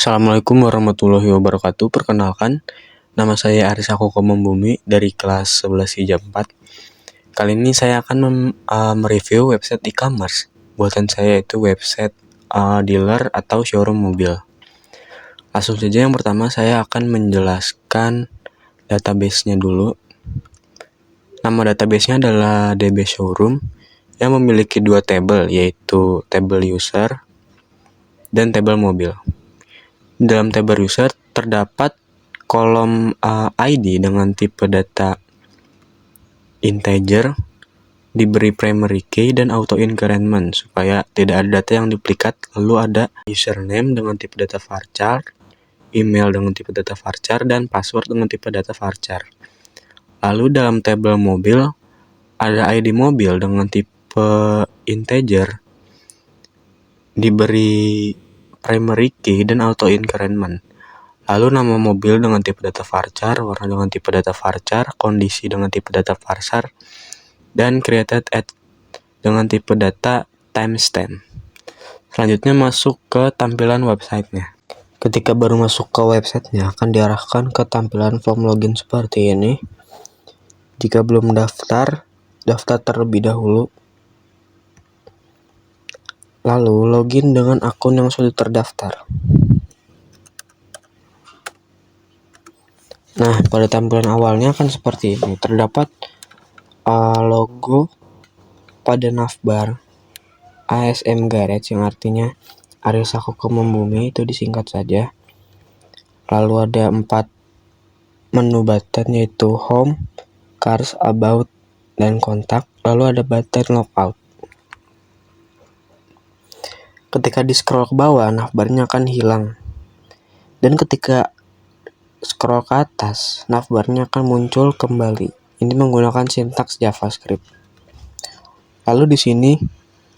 Assalamualaikum warahmatullahi wabarakatuh. Perkenalkan, nama saya Arisa Kokomong Bumi dari kelas 11 IJA 4. Kali ini saya akan mereview website e-commerce. Buatan saya itu website dealer atau showroom mobil. Langsung saja, yang pertama saya akan menjelaskan database-nya dulu. Nama database-nya adalah DB Showroom yang memiliki dua tabel, yaitu tabel user dan tabel mobil. Dalam tabel user terdapat kolom ID dengan tipe data integer, diberi primary key dan auto increment supaya tidak ada data yang duplikat. Lalu ada username dengan tipe data varchar, email dengan tipe data varchar, dan password dengan tipe data varchar. Lalu dalam tabel mobil ada ID mobil dengan tipe integer, diberi primary key dan auto increment. Lalu nama mobil dengan tipe data varchar, warna dengan tipe data varchar, kondisi dengan tipe data varchar, dan created at dengan tipe data timestamp. Selanjutnya masuk ke tampilan websitenya. Ketika baru masuk ke websitenya akan diarahkan ke tampilan form login seperti ini. Jika belum daftar terlebih dahulu. Lalu login dengan akun yang sudah terdaftar. Nah, pada tampilan awalnya kan seperti ini. Terdapat logo pada navbar ASM Garage yang artinya Arisa Kokomong Bumi, itu disingkat saja. Lalu ada 4 menu button, yaitu home, cars, about, dan kontak. Lalu ada button logout. Ketika di scroll ke bawah, navbarnya akan hilang. Dan ketika scroll ke atas, navbarnya akan muncul kembali. Ini menggunakan sintaks JavaScript. Lalu di sini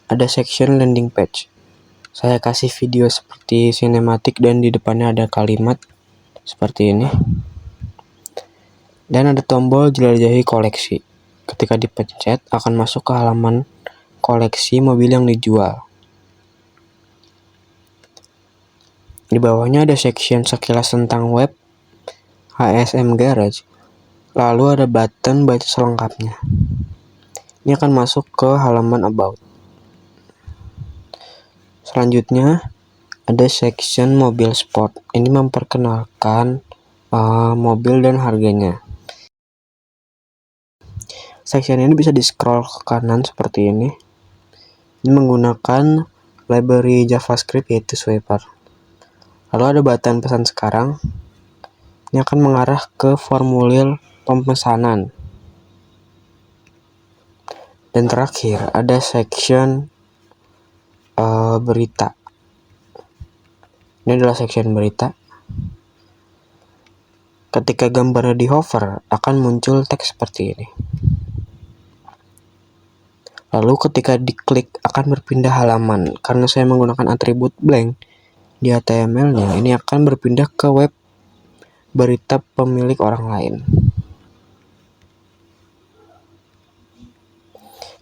ada section landing page. Saya kasih video seperti sinematik dan di depannya ada kalimat seperti ini. Dan ada tombol jelajahi koleksi. Ketika dipencet akan masuk ke halaman koleksi mobil yang dijual. Di bawahnya ada section sekilas tentang web ASM Garage. Lalu ada button baca selengkapnya. Ini akan masuk ke halaman about. Selanjutnya ada section mobil sport. Ini memperkenalkan mobil dan harganya. Section ini bisa di scroll ke kanan seperti ini. Ini menggunakan library JavaScript yaitu Sweeper. Lalu ada button pesan sekarang. Ini akan mengarah ke formulir pemesanan. Dan terakhir ada section berita. Ini adalah section berita. Ketika gambarnya di hover akan muncul teks seperti ini. Lalu ketika diklik akan berpindah halaman. Karena saya menggunakan atribut blank di HTML-nya, ini akan berpindah ke web berita pemilik orang lain.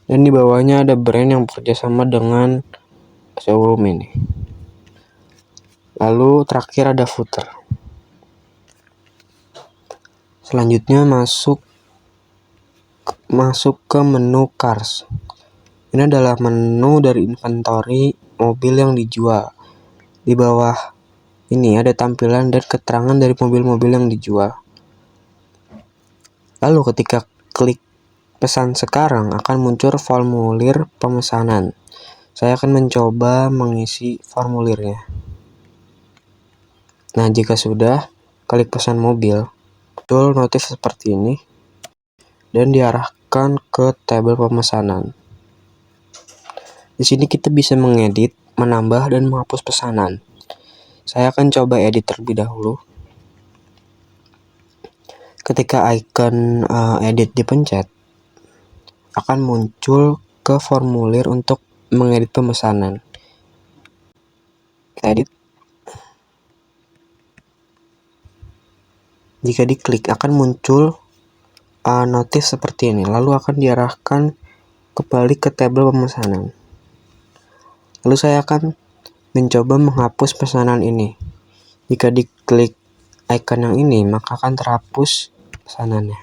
Dan di bawahnya ada brand yang bekerjasama dengan showroom ini. Lalu terakhir ada footer. Selanjutnya masuk ke menu cars. Ini adalah menu dari inventory mobil yang dijual. Di bawah ini ada tampilan dan keterangan dari mobil-mobil yang dijual. Lalu ketika klik pesan sekarang akan muncul formulir pemesanan. Saya akan mencoba mengisi formulirnya. Nah, jika sudah, klik pesan mobil, muncul notif seperti ini dan diarahkan ke tabel pemesanan. Di sini kita bisa mengedit, menambah, dan menghapus pesanan. Saya akan coba edit terlebih dahulu. Ketika icon edit dipencet, akan muncul ke formulir untuk mengedit pemesanan. Kita edit. Jika diklik akan muncul notif seperti ini. Lalu akan diarahkan kembali ke tabel pemesanan. Lalu saya akan mencoba menghapus pesanan ini. Jika diklik icon yang ini, maka akan terhapus pesanannya.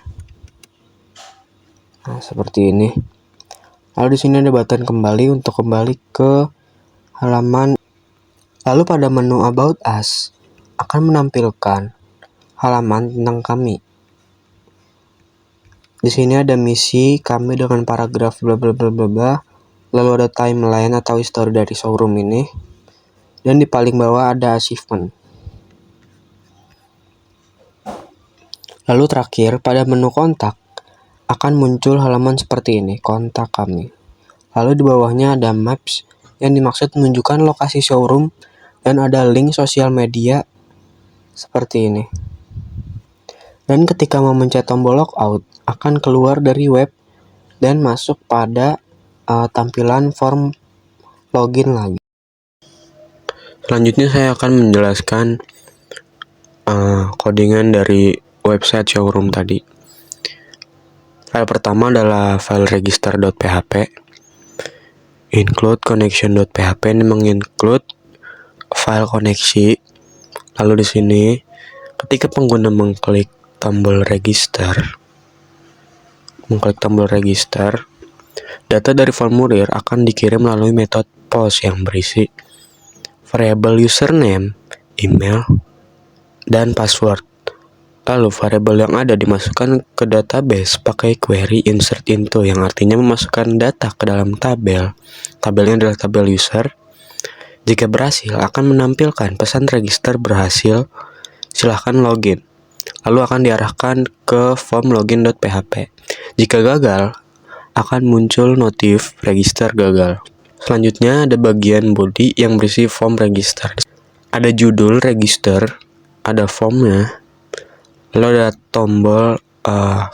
Nah, seperti ini. Lalu di sini ada button kembali untuk kembali ke halaman. Lalu pada menu About Us akan menampilkan halaman tentang kami. Di sini ada misi kami dengan paragraf bla bla bla bla bla. Lalu ada timeline atau history dari showroom ini. Dan di paling bawah ada achievement. Lalu terakhir pada menu kontak akan muncul halaman seperti ini, kontak kami. Lalu di bawahnya ada maps yang dimaksud menunjukkan lokasi showroom dan ada link sosial media seperti ini. Dan ketika memencet tombol logout akan keluar dari web dan masuk pada tampilan form login lagi. Selanjutnya saya akan menjelaskan codingan dari website showroom tadi. File pertama adalah file register.php. Include connection.php ini menginclude file koneksi. Lalu di sini ketika pengguna mengklik tombol register, data dari formulir akan dikirim melalui metode post yang berisi variabel username, email, dan password. Lalu variabel yang ada dimasukkan ke database pakai query insert into, yang artinya memasukkan data ke dalam tabel. Tabelnya adalah tabel user. Jika berhasil akan menampilkan pesan register berhasil, silahkan login. Lalu akan diarahkan ke form login.php. Jika gagal, akan muncul notif register gagal. Selanjutnya ada bagian body yang berisi form register. Ada judul register, ada formnya, lalu ada tombol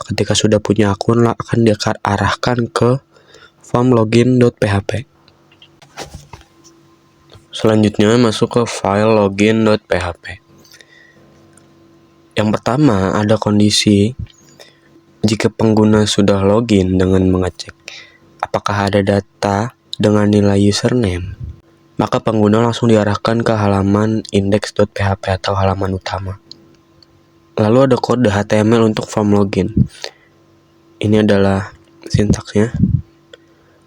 ketika sudah punya akun akan diarahkan ke form login.php. Selanjutnya masuk ke file login.php. Yang pertama ada kondisi jika pengguna sudah login dengan mengecek apakah ada data dengan nilai username, maka pengguna langsung diarahkan ke halaman index.php atau halaman utama. Lalu ada kode HTML untuk form login. Ini adalah sintaksnya.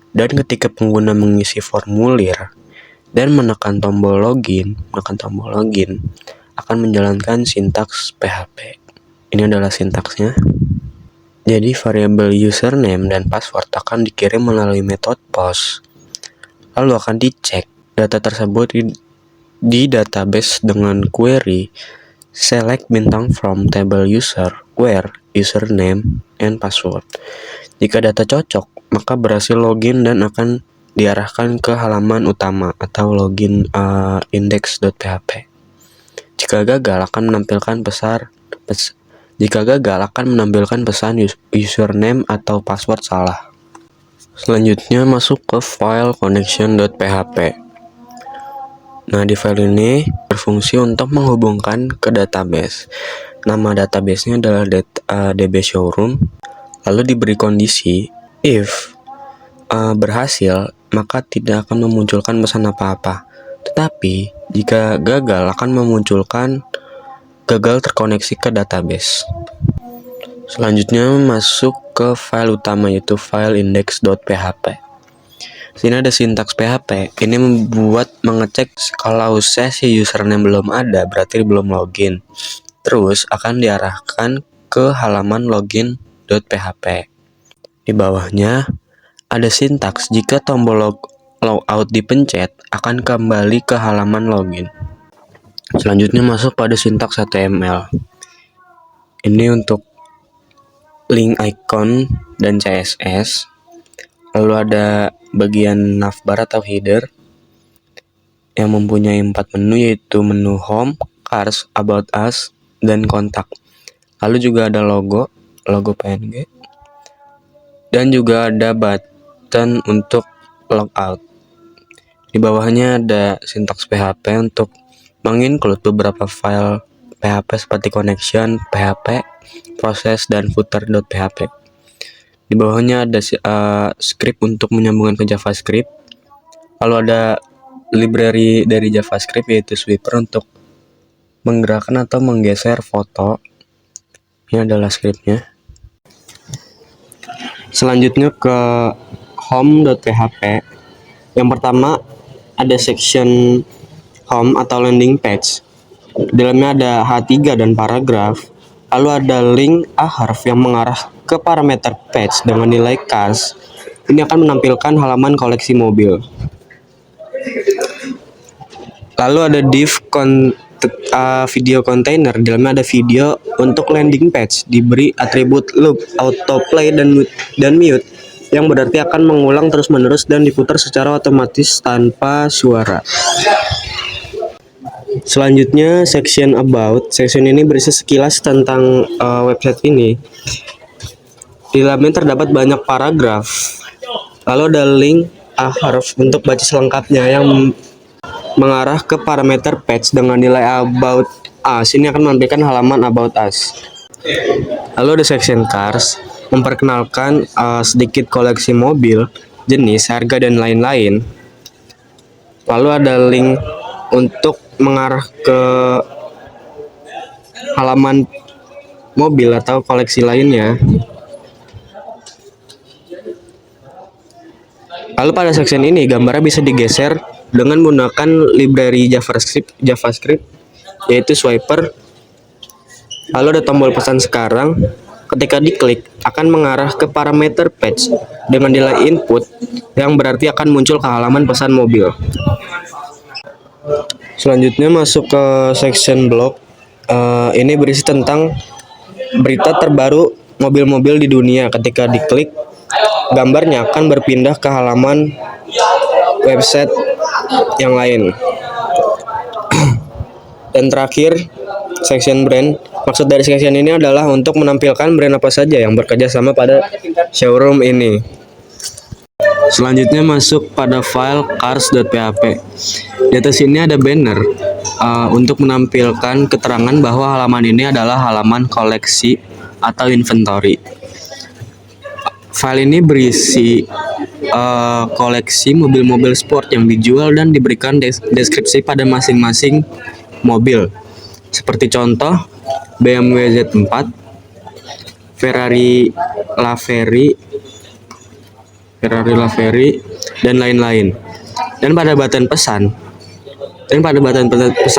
Dan ketika pengguna mengisi formulir dan menekan tombol login akan menjalankan sintaks PHP. Ini adalah sintaksnya. Jadi variabel username dan password akan dikirim melalui metode post. Lalu akan dicek data tersebut di database dengan query select bintang from table user where username and password. Jika data cocok, maka berhasil login dan akan diarahkan ke halaman utama atau login index.php. Jika gagal akan menampilkan pesan username atau password salah. Selanjutnya masuk ke file connection.php. Nah, di file ini berfungsi untuk menghubungkan ke database. Nama databasenya adalah DB Showroom. Lalu diberi kondisi if berhasil maka tidak akan memunculkan pesan apa-apa. Tetapi jika gagal akan memunculkan gagal terkoneksi ke database. Selanjutnya masuk ke file utama yaitu file index.php. Sini ada sintaks PHP. Ini membuat mengecek kalau sesi username belum ada, berarti belum login. Terus akan diarahkan ke halaman login.php. Di bawahnya ada sintaks jika tombol logout dipencet akan kembali ke halaman login. Selanjutnya masuk pada sintaks HTML. Ini untuk link icon dan CSS. Lalu ada bagian navbar atau header yang mempunyai 4 menu, yaitu menu home, cars, about us, dan kontak. Lalu juga ada logo PNG, dan juga ada button untuk logout. Di bawahnya ada sintaks PHP untuk menginclude beberapa file PHP seperti connection, PHP, proses, dan footer.php. Di bawahnya ada script untuk menyambungkan ke JavaScript. Lalu ada library dari JavaScript yaitu Sweeper untuk menggerakkan atau menggeser foto. Ini adalah scriptnya. Selanjutnya ke home.php. Yang pertama ada section home atau landing page. Di dalamnya ada H3 dan paragraf. Lalu ada link ahref yang mengarah ke parameter page dengan nilai cars. Ini akan menampilkan halaman koleksi mobil. Lalu ada div video container. Di dalamnya ada video untuk landing page, diberi atribut loop, autoplay dan mute, yang berarti akan mengulang terus-menerus dan diputar secara otomatis tanpa suara. Selanjutnya section about. Section ini berisi sekilas tentang website ini. Di dalamnya terdapat banyak paragraf. Lalu ada link ahref untuk baca selengkapnya yang mengarah ke parameter page dengan nilai about us. Ini akan menampilkan halaman about us. Lalu ada section cars, memperkenalkan sedikit koleksi mobil, jenis, harga, dan lain-lain. Lalu ada link untuk mengarah ke halaman mobil atau koleksi lainnya. Lalu pada section ini gambarnya bisa digeser dengan menggunakan library JavaScript yaitu swiper. Lalu ada tombol pesan sekarang. Ketika diklik akan mengarah ke parameter page dengan nilai input yang berarti akan muncul ke halaman pesan mobil. Selanjutnya masuk ke section blog. Ini berisi tentang berita terbaru mobil-mobil di dunia. Ketika diklik, gambarnya akan berpindah ke halaman website yang lain. Dan terakhir, section brand. Maksud dari section ini adalah untuk menampilkan brand apa saja yang bekerja sama pada showroom ini. Selanjutnya masuk pada file cars.php. Di atas ini ada banner untuk menampilkan keterangan bahwa halaman ini adalah halaman koleksi atau inventory. File ini berisi koleksi mobil-mobil sport yang dijual dan diberikan deskripsi pada masing-masing mobil. Seperti contoh BMW Z4, Ferrari LaFerrari, dan lain-lain. Dan pada button pesan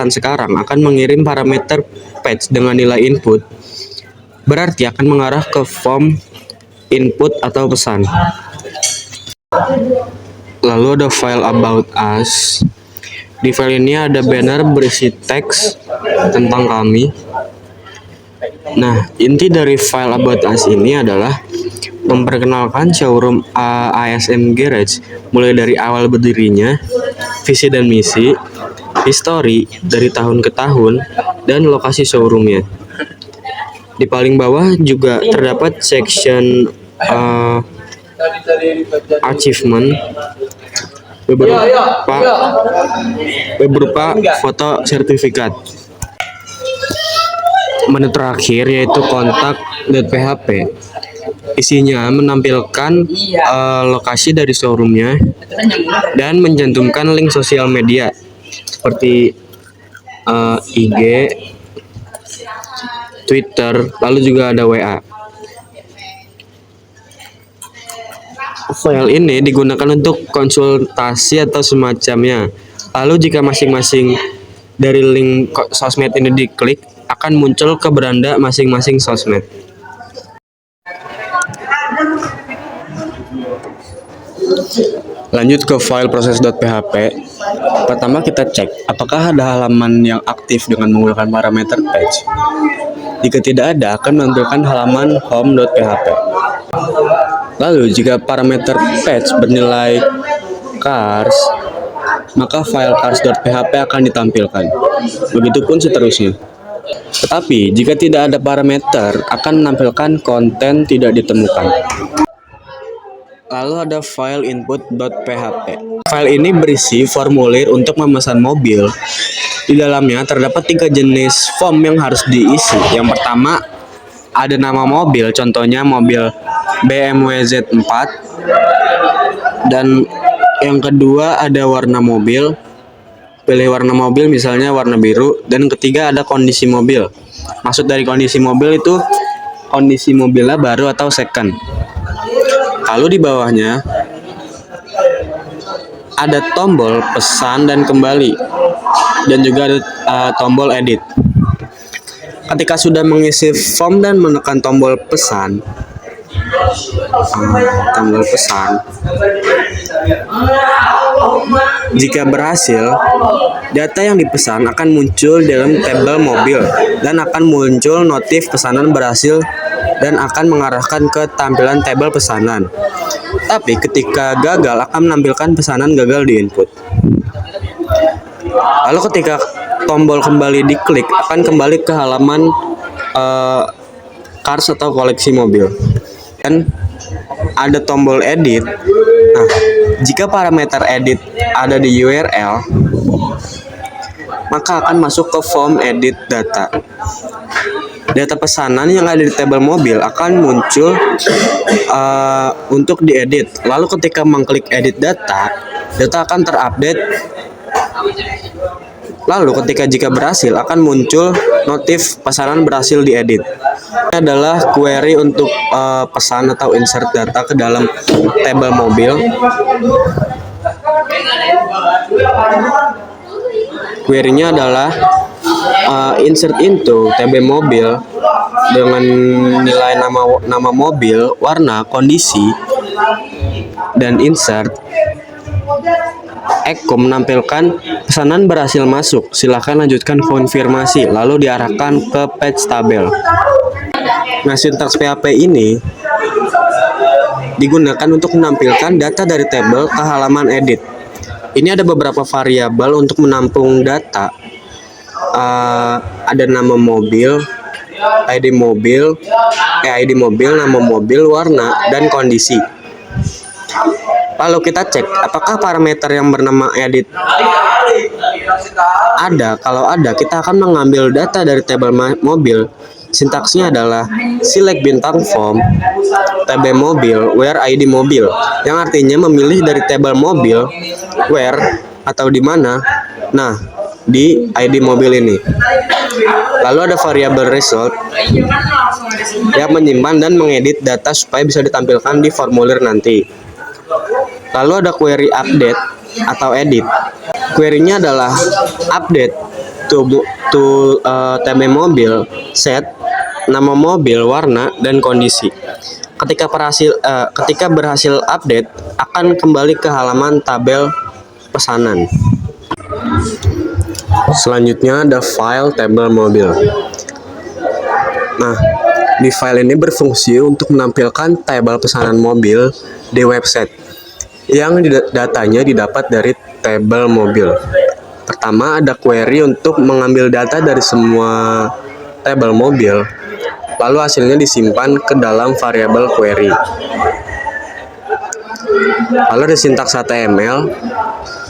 sekarang akan mengirim parameter page dengan nilai input, berarti akan mengarah ke form input atau pesan. Lalu ada file about us. Di file ini ada banner berisi teks tentang kami. Nah, inti dari file about us ini adalah memperkenalkan showroom ASM Garage, mulai dari awal berdirinya, visi dan misi, histori dari tahun ke tahun, dan lokasi showroomnya. Di paling bawah juga terdapat section achievement berupa foto sertifikat. Menu terakhir yaitu kontak.php. Isinya menampilkan lokasi dari showroomnya dan mencantumkan link sosial media seperti IG, Twitter, lalu juga ada WA. File ini digunakan untuk konsultasi atau semacamnya. Lalu jika masing-masing dari link sosmed ini diklik, akan muncul ke beranda masing-masing sosmed. Lanjut ke file proses.php. Pertama kita cek apakah ada halaman yang aktif dengan menggunakan parameter page. Jika tidak ada, akan menampilkan halaman home.php. Lalu jika parameter page bernilai cars, maka file cars.php akan ditampilkan. Begitupun seterusnya. Tetapi jika tidak ada parameter, akan menampilkan konten tidak ditemukan. Lalu ada file input.php. File ini berisi formulir untuk memesan mobil. Di dalamnya terdapat 3 jenis form yang harus diisi. Yang pertama ada nama mobil, contohnya mobil BMW Z4. Dan yang kedua ada warna mobil, pilih warna mobil, misalnya warna biru. Dan ketiga ada kondisi mobil. Maksud dari kondisi mobil itu kondisi mobilnya baru atau second. Lalu di bawahnya ada tombol pesan dan kembali, dan juga ada tombol edit. Ketika sudah mengisi form dan menekan tombol pesan, jika berhasil, data yang dipesan akan muncul dalam tabel mobil dan akan muncul notif pesanan berhasil dan akan mengarahkan ke tampilan tabel pesanan. Tapi ketika gagal akan menampilkan pesanan gagal di input. Lalu ketika tombol kembali diklik akan kembali ke halaman cars atau koleksi mobil. Dan ada tombol edit. Nah, jika parameter edit ada di URL, maka akan masuk ke form edit data. Data pesanan yang ada di tabel mobil akan muncul untuk diedit. Lalu ketika mengklik edit data, data akan terupdate. Lalu jika berhasil akan muncul notif pesanan berhasil diedit. Ini adalah query untuk pesan atau insert data ke dalam tabel mobil. Query-nya adalah insert into tabel mobil dengan nilai nama mobil, warna, kondisi, dan insert. Eko menampilkan pesanan berhasil masuk, silakan lanjutkan konfirmasi, lalu diarahkan ke page tabel. Nah, sintaks PHP ini digunakan untuk menampilkan data dari tabel ke halaman edit. Ini ada beberapa variabel untuk menampung data. Ada nama mobil, ID mobil, nama mobil, warna, dan kondisi. Lalu kita cek apakah parameter yang bernama edit ada. Kalau ada, kita akan mengambil data dari tabel mobil. Sintaksnya adalah select bintang form tabel mobil where ID mobil, yang artinya memilih dari tabel mobil where atau di mana. Nah, di ID mobil ini. Lalu ada variabel result yang menyimpan dan mengedit data supaya bisa ditampilkan di formulir nanti. Lalu ada query update atau edit. Query-nya adalah update to tabel mobil, set nama mobil, warna, dan kondisi. Ketika berhasil update akan kembali ke halaman tabel pesanan. Selanjutnya ada file tabel mobil. Nah, di file ini berfungsi untuk menampilkan tabel pesanan mobil di website yang datanya didapat dari tabel mobil. Pertama ada query untuk mengambil data dari semua tabel mobil, lalu hasilnya disimpan ke dalam variabel query. Lalu ada sintaks HTML,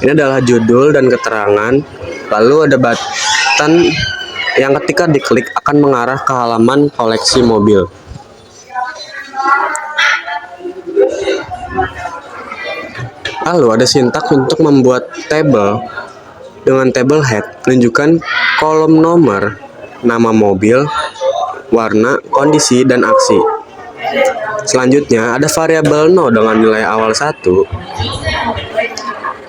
ini adalah judul dan keterangan. Lalu ada button yang ketika diklik akan mengarah ke halaman koleksi mobil. Lalu ada sintaks untuk membuat tabel dengan tabel head, menunjukkan kolom nomor, nama mobil, warna, kondisi, dan aksi. Selanjutnya ada variabel no dengan nilai awal 1.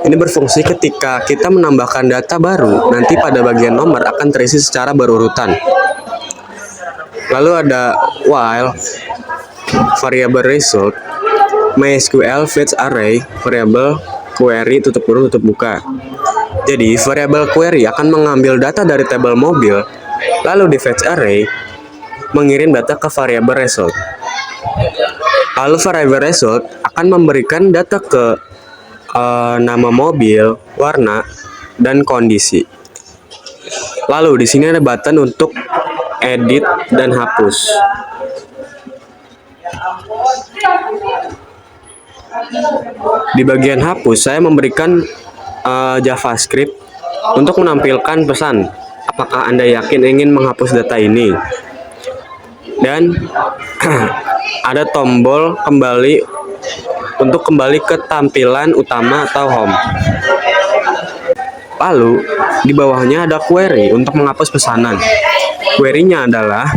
Ini berfungsi ketika kita menambahkan data baru, nanti pada bagian nomor akan terisi secara berurutan. Lalu ada while variabel result, MySQL fetch array, variabel query tutup kurung tutup buka. Jadi variabel query akan mengambil data dari tabel mobil, lalu di fetch array mengirim data ke variabel result. Lalu variabel result akan memberikan data ke nama mobil, warna, dan kondisi. Lalu di sini ada button untuk edit dan hapus. Di bagian hapus saya memberikan JavaScript untuk menampilkan pesan apakah Anda yakin ingin menghapus data ini, dan ada tombol kembali untuk kembali ke tampilan utama atau home. Lalu di bawahnya ada query untuk menghapus pesanan. Query-nya adalah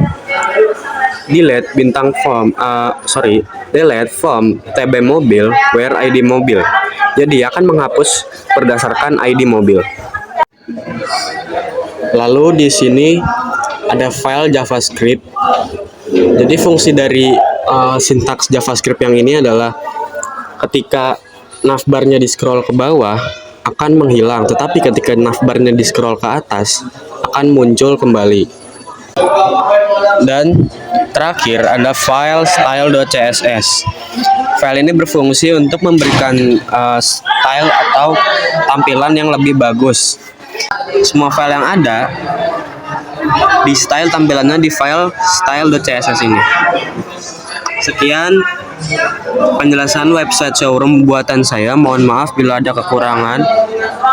delete delete from TB mobil where ID mobil. Jadi akan menghapus berdasarkan ID mobil. Lalu di sini ada file JavaScript. Jadi fungsi dari sintaks JavaScript yang ini adalah ketika navbarnya di scroll ke bawah akan menghilang, tetapi ketika navbarnya di scroll ke atas akan muncul kembali. Dan terakhir ada file style.css. File ini berfungsi untuk memberikan style atau tampilan yang lebih bagus. Semua file yang ada di style tampilannya di file style.css ini. Sekian penjelasan website showroom buatan saya. Mohon maaf bila ada kekurangan.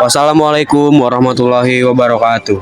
Wassalamualaikum warahmatullahi wabarakatuh.